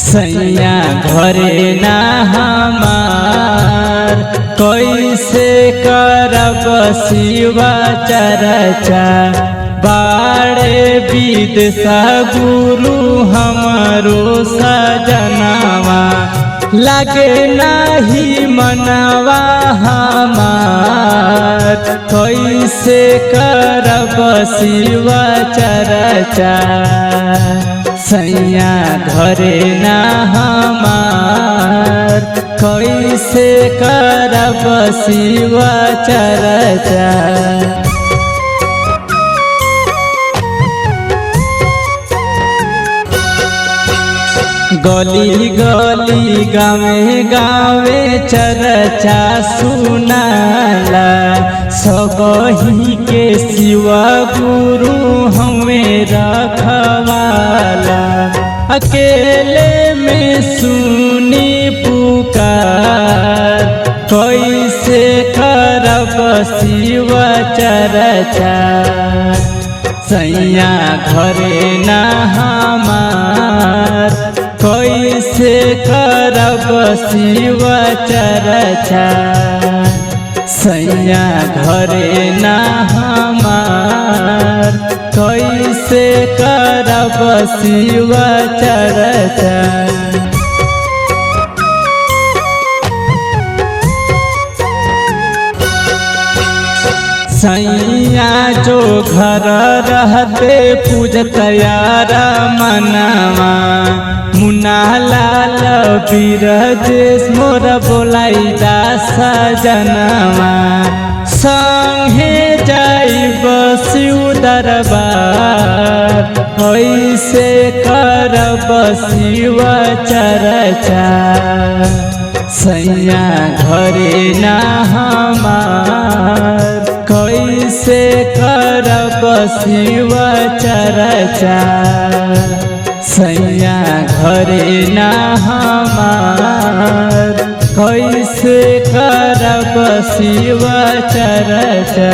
सैया घरे ना हमार कैसे करब शिवा चर्चा। बाड़े विदसा गुरु हमारो सजनावा लगे नाही मनवा हमार कैसे करब शिवा चर्चा। सैया घरे ना हमार कैसे करब शिवा चर्चा। गली गली गावे गावे चर्चा सुनाला सबही के शिवा गुरु हमें रखवाला। अकेले में सुनी पुकार कैसे करब शिवा चर्चा। सैया घरे ना हमार कैसे करब शिवा चर्चा। सैया घरे ना हमार कैसे करब शिवा चर्चा। सैया जो घर रहते पूजत यार मनवा। मुन्ना लाल बिरजेश मोर बोलाइदा सजनवा। संगे जाइब शिव दरबार कैसे करब शिवा चर्चा। सैया घरे ना हमार कैसे करब शिवा चर्चा। सैया घरे ना हमार कैसे करब शिवा चर्चा।